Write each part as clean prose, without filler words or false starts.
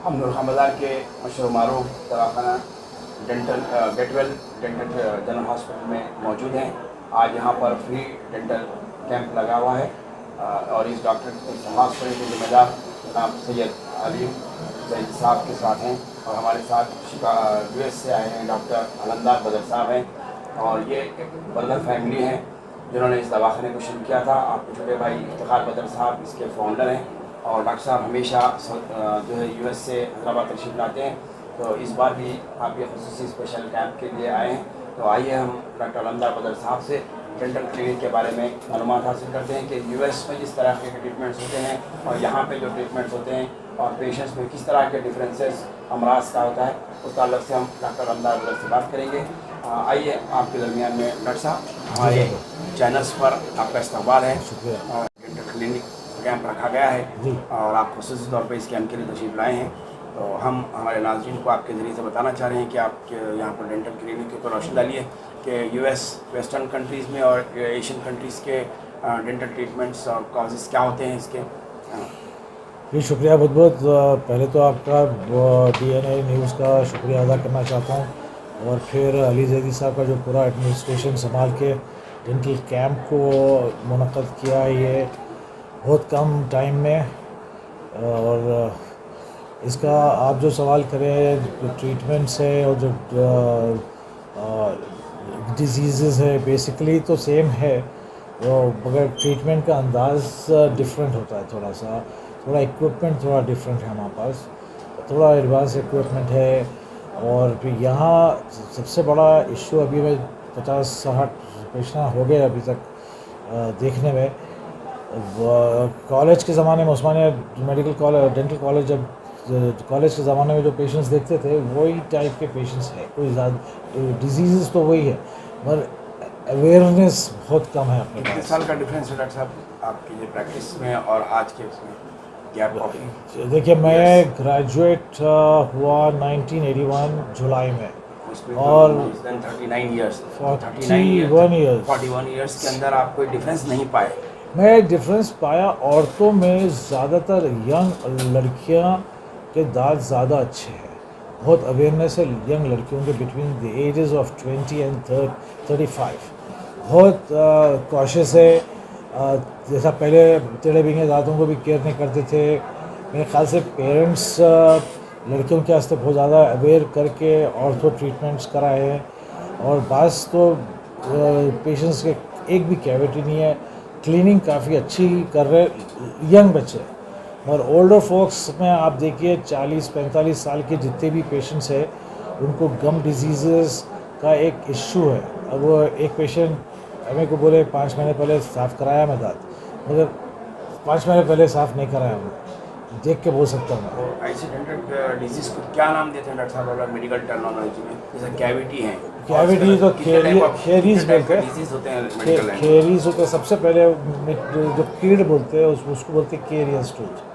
हम नूरखान बाज़ार के मशहूर मारूफ दवाखाना गेटवेल डेंटल जनरल हॉस्पिटल में मौजूद हैं। आज यहाँ पर फ्री डेंटल कैंप लगा हुआ है और इस हॉस्पिटल के जिम्मेदार जनाब सैयद अलीम जैद साहब के साथ हैं और हमारे साथ US से आए हैं डॉक्टर अलंदार बदर साहब हैं और ये एक बदर फैमिली हैं जिन्होंने इस दवाखाने को शुरू किया था। आपके छोटे भाई इफ्तिखार बदर साहब इसके फाउंडर हैं और डॉक्टर साहब हमेशा जो है US से हैदराबाद तशरीफ लाते हैं, तो इस बार भी आपके खुसूसी स्पेशल कैंप के लिए आए हैं। तो आइए हम डॉक्टर अलंदार बदर साहब से डेंटल क्लिनिक के बारे में मालूमात हासिल करते हैं कि US में जिस तरह के ट्रीटमेंट्स होते हैं और यहाँ पे जो ट्रीटमेंट्स होते हैं और पेशेंट्स में किस तरह के डिफरेंसेस अमराज का होता है, उस ताल्लुक से हम डॉक्टर अलंदार बदर से बात करेंगे। आइए आपके दरमियान में डॉक्टर साहब, हमारे चैनल्स पर आपका इस्तकबाल है। डेंटल क्लिनिक कैंप रखा गया है और आप खुसूसी तौर पर इस कैंप के लिए तशरीफ़ लाए हैं, तो हम हमारे नाज़रीन को आपके ज़रिए से बताना चाह रहे हैं कि आपके यहाँ पर डेंटल क्लिनिक के ऊपर रोशनी डालिए कि US वेस्टर्न कंट्रीज़ में और एशियन कंट्रीज़ के डेंटल ट्रीटमेंट्स और कॉजेज़ क्या होते हैं इसके। जी शुक्रिया बहुत बहुत। पहले तो आपका DNA न्यूज़ का शुक्रिया अदा करना चाहता हूँ और फिर अली जैदी साहब का जो पूरा एडमिनिस्ट्रेशन संभाल के डेंटल कैंप को मुनक़्क़द किया, ये बहुत कम टाइम में। और इसका आप जो सवाल करें, जो ट्रीटमेंट्स है और जो डिजीज़ है बेसिकली तो सेम है, मगर ट्रीटमेंट का अंदाज़ डिफरेंट होता है थोड़ा इक्विपमेंट थोड़ा डिफरेंट है हमारे पास, थोड़ा एडवांस इक्विपमेंट है। और फिर यहाँ सबसे बड़ा इशू अभी में 50-60 पेशेंट हो गए अभी तक देखने में। कॉलेज के ज़माने में उस्मानिया मेडिकल कॉलेज डेंटल कॉलेज जब कॉलेज के ज़माने में जो पेशेंट्स देखते थे वही टाइप के पेशेंट्स हैं, कोई ज़्यादा डिजीज़ तो वही है मगर अवेयरनेस बहुत कम है अपने कितने पास। साल का डिफरेंस है डॉक्टर साहब आपकी ये प्रैक्टिस में और आज के उसमें गैप काफ़ी? देखिए, मैं ग्रेजुएट हुआ 1981 जुलाई में और 39 ईयर्स 41 ईयर्स के अंदर आप कोई डिफरेंस नहीं पाए? मैं डिफरेंस पाया औरतों में ज़्यादातर यंग लड़कियां के दांत ज़्यादा अच्छे हैं, बहुत अवेयरनेस है यंग लड़कियों के between the ages of 20 and 35, बहुत कॉशियस है। जैसा पहले टेढ़े बिंगे दांतों को भी केयर नहीं करते थे, मेरे ख्याल से पेरेंट्स लड़कियों के वास्ते बहुत ज़्यादा अवेयर करके ऑर्थो ट्रीटमेंट्स कराए हैं। और बस तो पेशेंट्स के एक भी कैविटी नहीं है, क्लीनिंग काफ़ी अच्छी कर रहे यंग बच्चे। और ओल्डर फोक्स में आप देखिए 40-45 साल के जितने भी पेशेंट्स हैं उनको गम डिजीज़ का एक इश्यू है। अब वो एक पेशेंट हमें को बोले 5 महीने पहले साफ़ कराया मैं दांत, मगर 5 महीने पहले साफ़ नहीं कराया, मैं देख के बोल सकता हूँ। तो ऐसे डेंटल डिजीज़ को क्या नाम देते हैं डॉक्टर साहब अगर मेडिकल टर्मिनोलॉजी में? जैसे कैविटी है, कैविटी तो खेरीज बोलते हैं, डिजीज़ होते हैं मेडिकल लाइन में। खेरीज होते हैं। सबसे पहले जो कीड़ बोलते हैं उसको बोलते हैं केरियस टूथ।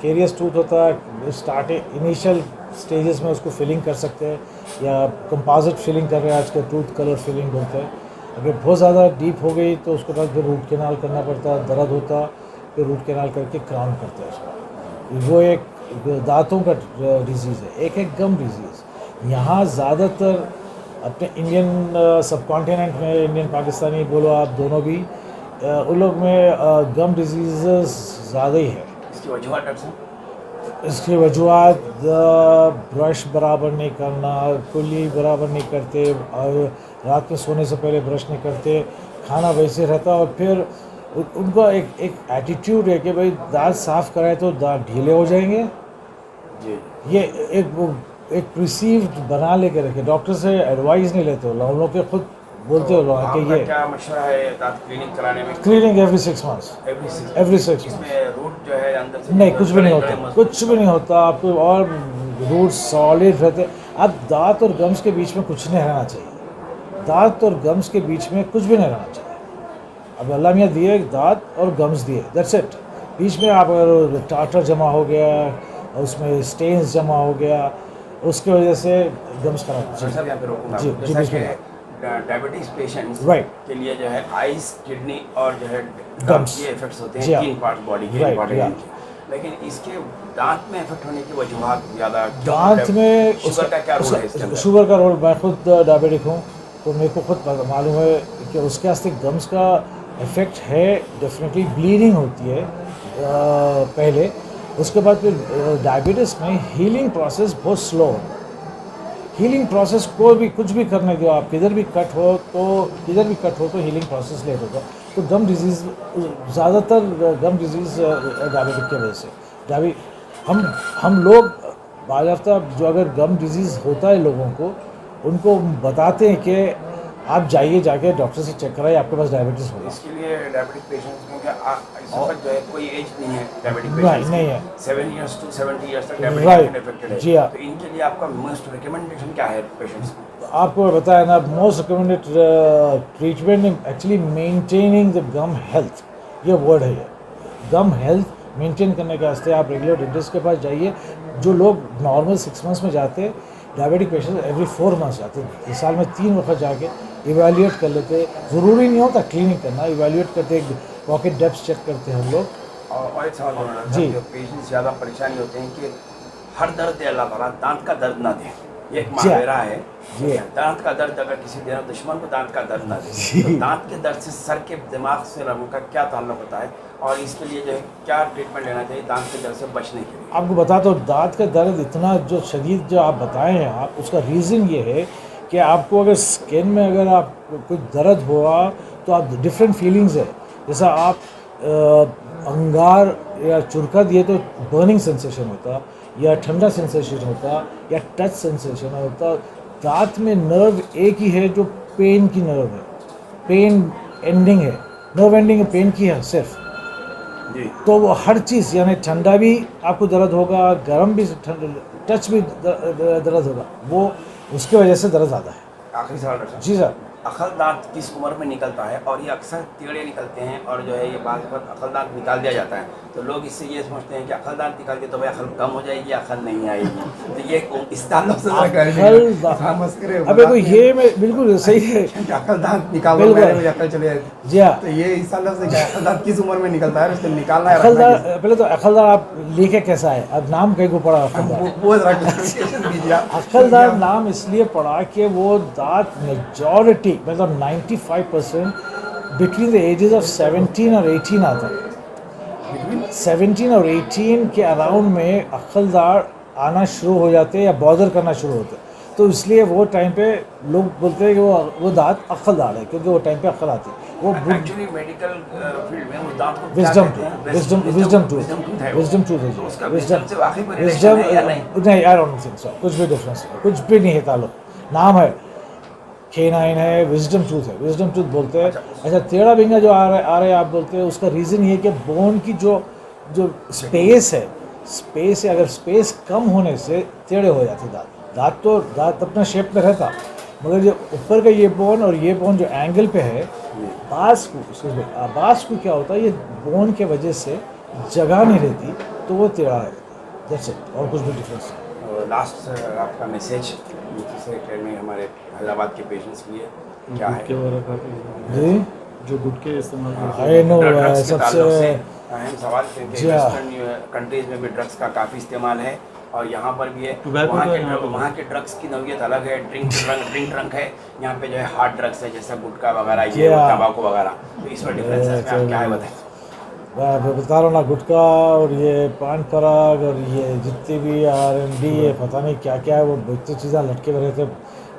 केरियस टूथ होता है स्टार्टिंग इनिशियल स्टेजेस में, उसको फिलिंग कर सकते हैं या कंपोजिट फिलिंग कर रहे हैं आजकल, टूथ कलर फिलिंग बोलते हैं। अगर बहुत ज़्यादा डीप हो गई तो उसके बाद फिर रूट कैनाल करना पड़ता, दर्द होता, फिर रूट कैनाल करके क्राउन करते हैं उसको। वो एक दांतों का डिजीज़ है। एक है गम डिजीज़। यहाँ ज़्यादातर अपने इंडियन सब कॉन्टिनेंट में, इंडियन पाकिस्तानी बोलो आप दोनों भी, उन लोग में गम डिजीज़ ज़्यादा ही है। इसकी वजूहत डॉक्टर साहब? इसकी वजूहत ब्रश बराबर नहीं करना, कुल्ली बराबर नहीं करते, और रात में सोने से पहले ब्रश नहीं करते, खाना वैसे रहता। और फिर उनका एक एटीट्यूड है कि भाई दांत साफ़ कराए तो दांत ढीले हो जाएंगे जी। ये एक प्रिसीव्ड बना लेके रखे, डॉक्टर से एडवाइस नहीं लेते हो लोगों के, खुद बोलते हो लोग कि ये क्या मशवरा है दांत क्लीनिंग कराने में? Cleaning every 6 months, every 6 months. इसमें रूट जो है अंदर से नहीं, कुछ भी नहीं होता, कुछ भी नहीं होता आपको, और रूट सॉलिड रहते। अब दांत और गम्स के बीच में कुछ नहीं रहना चाहिए, दांत और गम्स के बीच में कुछ भी नहीं रहना चाहिए। अब अल्लाह मियाँ दिए दांत और गम्स दिए, दैट्स इट। बीच में आप अगर टाटर जमा हो गया, उसमें स्टेन्स जमा हो गया, उसकी वजह से गम्स खराब जी जी डायबिटीज पेशेंट्स के लिए जो है आइस, किडनी और जो है गम्स, ये इफेक्ट्स होते हैं तीन पार्ट बॉडी के इंपॉर्टेंट। लेकिन इसके दांत में इफेक्ट होने की वजूहत ज़्यादा दांत में शुगर का क्या रोल है इसके अंदर? शुगर का रोल, मैं खुद डायबिटिक हूँ तो मेरे को खुद मालूम है कि उसके वास्ते गम्स का इफेक्ट है। डेफिनेटली ब्लीडिंग होती है पहले, उसके बाद फिर डायबिटीज़ में हीलिंग प्रोसेस बहुत स्लो होता है। हीलिंग प्रोसेस को भी कुछ भी करने दो आप, किधर भी कट हो तो हीलिंग प्रोसेस लेट होगा। तो गम डिजीज़, ज़्यादातर गम डिजीज़ डायबिटिक की वजह से हम लोग बाज़ाब्ता जो अगर गम डिजीज़ होता है लोगों को, उनको बताते हैं कि आप जाइए, जाके डॉक्टर से चेक कराइए, आपके पास डायबिटीज़ होगा। इसके लिए डायबिटिक पेशेंट्स क्योंकि इस वक्त जो है कोई एज नहीं है डायबिटिक नहीं पेशेंट्स नहीं है 7 इयर्स टू 70 इयर्स तक Right. डायबिटिक इन्फेक्टेड है। जी हाँ। तो इनके लिए आपका मोस्ट रिकमेंडेशन क्या है पेशेंट्स को? आपको बताया ना, most recommended treatment actually maintaining the gum health, ये वर्ड है। ये गम हेल्थ मेंटेन करने के वास्ते आप रेगुलर डेंटिस्ट के पास जाइए। जो लोग नॉर्मल 6 मंथ्स में जाते हैं, डायबिटिक पेशेंट एवरी 4 मंथ्स जाते हैं। साल में 3 वक्त जाके इवेल्यूएट कर लेते। ज़रूरी नहीं होता क्लीनिंग करना, इवेल्यूएट करते, पॉकेट डेप्थ चेक करते हैं हम लोग। और एक सवाल बोलना था, जी। जो पेशेंट्स ज़्यादा परेशानी होते हैं कि हर दर्द दे अल्लाह ताला, दांत का दर्द ना दे। ये एक जी। मावेरा है। जी। दांत का दर्द अगर किसी देना दुश्मन को दांत का दर्द ना दे, जी। तो दांत के दर्द से सर के दिमाग से रगों का क्या ताल्लुक होता है और इसके लिए जो है क्या ट्रीटमेंट लेना चाहिए दांत के दर्द से बचने के लिए? आपको बताता हूँ, दांत का दर्द इतना जो शदीद जो आप बताए हैं आप, उसका रीज़न ये है कि आपको अगर स्किन में अगर आप कोई दर्द हुआ तो आप डिफरेंट फीलिंग्स है। जैसा आप अंगार या चुरका दिए तो बर्निंग सेंसेशन होता, या ठंडा सेंसेशन होता, या टच सेंसेशन होता। दांत में नर्व एक ही है जो पेन की नर्व है, पेन एंडिंग है, नर्व एंडिंग है, पेन की है सिर्फ। जी। तो वो हर चीज़, यानी ठंडा भी आपको दर्द होगा, गर्म भी, टच भी दर्द होगा, वो उसकी वजह से दर्द आता है। आखिरी सवाल डॉक्टर साहब, जी सर। अकल दांत किस उम्र में निकलता है और ये अक्सर टेढ़े निकलते हैं और जो है ये बात वक्त अकल दांत निकाल दिया जाता है, तो लोग इससे ये समझते हैं कि अकल दांत निकाल के तो भाई अकल कम हो जाएगी, अकल नहीं आएगी। तो ये इस ताल्लुक से अबे तो ये मैं बिल्कुल सही है, अकल दांत निकाल बिल्कुल। अकल चले जाती। जी हाँ। तो ये इस ताल्लुक से क्या अकल दांत किस उम्र में निकलता है, उसको निकालना है, अकलदार, पहले तो अकलदार आप लेके कैसा है, अब नाम कहीं को पड़ा अकलदार? वो जरा clarification दीजिए आप। अकलदार नाम इसलिए पड़ा कि वो दांत मेजॉरिटी मतलब 95% बिटवीन द एजेस ऑफ 17 और 18 आता है। 17 और 18 के अराउंड में अक्लदार आना शुरू हो जाते हैं या बॉदर करना शुरू होते हैं। तो इसलिए वो टाइम पे लोग बोलते हैं कि वो दांत अक्लदार है, क्योंकि वो टाइम पे अक्ल आती है। वो एक्चुअली मेडिकल फील्ड में उस दांत को विजडम क्या कहते हैं? विजडम टूथ है वो। विजडम टूथ तो उसका है। विजडम से वाकई कोई विजडम relation है या नहीं? नहीं, आई डोंट थिंक सो। कुछ भी डिफरेंस है, कुछ भी नहीं है ताल्लुक। नाम है K9 है, विजडम टूथ है, विजडम टूथ बोलते हैं। अच्छा, टेढ़ा भिंगा जो आ रहा है आप बोलते हैं, उसका रीज़न ये है कि बोन की जो स्पेस है, अगर स्पेस कम होने से टेढ़े हो जाते दांत अपना शेप में रहता, मगर जो ऊपर का ये बोन और ये बोन जो एंगल पे है, बास को क्या होता है, ये बोन के वजह से जगह नहीं रहती, तो वो टेढ़ा है। दैट्स इट, और कुछ भी डिफरेंस नहीं। लास्ट आपका मैसेज दूसरे ट्रेन में हमारे हैदराबाद के पेशेंट्स के लिए क्या है? जी, जो गुटके इस्तेमाल करते आई नो ड्रग्स के सबसे ताल्लुक से अहम सवाल, क्योंकि जी हाँ। वेस्टर्न कंट्रीज में भी ड्रग्स का काफ़ी इस्तेमाल है और यहाँ पर भी है। Tobacco का यहाँ पर वहाँ के ड्रग्स की नौयत अलग है। ड्रिंक ड्रंक है, यहाँ पे जो है हार्ड ड्रग्स है, जैसे गुटखा वगैरह, जी ये हाँ। तंबाकू वगैरह। तो इसमें डिफरेंस है, आप क्या है बताएं? मैं बता रहा हूँ ना, गुटखा और ये पान पराग और ये जितने भी R&D है, पता नहीं क्या क्या है, वो इतनी चीज़ें लटके हुए रहते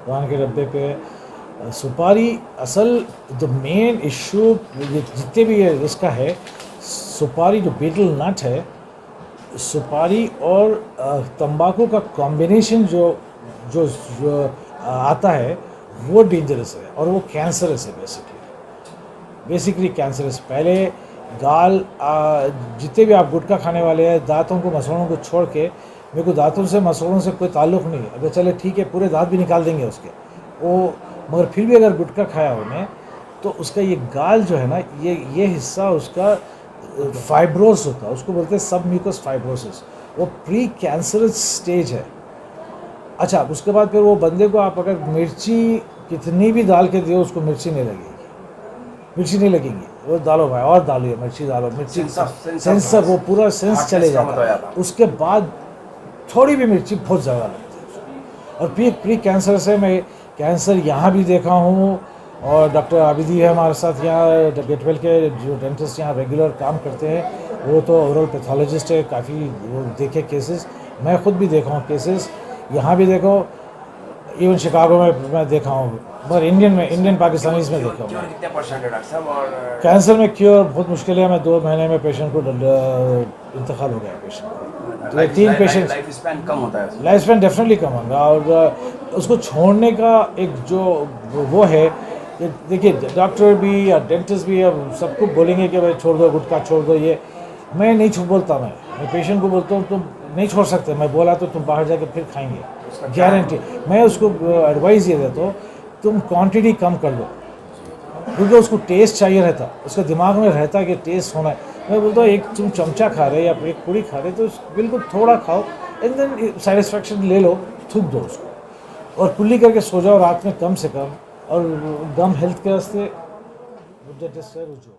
पान के डब्बे पे। सुपारी, असल द मेन इशू जितने भी ये इसका है, सुपारी जो बीटल नट है, सुपारी और तंबाकू का कॉम्बिनेशन जो आता है, वो डेंजरस है और वो कैंसरस है। Basically cancerous. पहले गाल जितने भी आप गुटखा खाने वाले हैं, दांतों को मसोड़ों को छोड़ के, मेरे को दांतों से मसोड़ों से कोई ताल्लुक़ नहीं है। अगर चले ठीक है, पूरे दांत भी निकाल देंगे उसके वो, मगर फिर भी अगर गुटखा खाया उन्हें, तो उसका ये गाल जो है ना, ये हिस्सा उसका फाइब्रोस होता है, उसको बोलते हैं सब म्यूकस फाइब्रोसिस। वो प्री कैंसरस स्टेज है। अच्छा, उसके बाद फिर वो बंदे को आप अगर मिर्ची कितनी भी डाल के दियो, उसको मिर्ची नहीं लगेगी। वो डालो भाई, और डालिए मिर्ची, डालो मिर्ची, सेंस वो पूरा सेंस hardness चले कम हो जाता जाता है। है। उसके बाद थोड़ी भी मिर्ची बहुत ज़्यादा लगती है। और प्री कैंसर से मैं कैंसर यहाँ भी देखा हूँ, और डॉक्टर आबिदी है हमारे साथ यहाँ, गेटवेल के जो डेंटिस्ट यहाँ रेगुलर काम करते हैं, वो तो ओरल पैथोलॉजिस्ट है, काफ़ी वो देखे केसेस, मैं खुद भी देखा हूँ केसेस, यहाँ भी देखो, इवन शिकागो में मैं देखा हूँ, मगर इंडियन पाकिस्तानीज़ में देखा हूँ। क्योर कितने % है डॉक्टर साहब? और कैंसर में क्योर बहुत मुश्किल है, मैं 2 महीने में पेशेंट को इंतकाल हो गया पेशेंट को। ये 3 पेशेंट, लाइफ स्पैन कम होता है उसमें। लाइफ स्पैन डेफिनेटली कम होगा, और उसको छोड़ने का एक जो वो है कि देखिए डॉक्टर भी या डेंटिस्ट भी अब सबको बोलेंगे कि भाई छोड़ दो गुटखा, छोड़ दो ये, मैं नहीं बोलता, मैं पेशेंट को बोलता हूँ तुम नहीं छोड़ सकते, मैं बोला तो तुम बाहर जाके फिर खाएंगे, गारंटी। मैं उसको एडवाइस ये देता हूँ तुम क्वांटिटी कम कर लो, क्योंकि उसको टेस्ट चाहिए रहता, उसके दिमाग में रहता कि टेस्ट होना है। मैं बोलता हूँ एक तुम चमचा खा रहे या एक पूड़ी खा रहे तो बिल्कुल थोड़ा खाओ, एंड देन सेटिस्फैक्शन ले लो, थूक दो उसको, और कुल्ली करके सो जाओ रात में कम से कम, और गम हेल्थ के वास्ते रुजू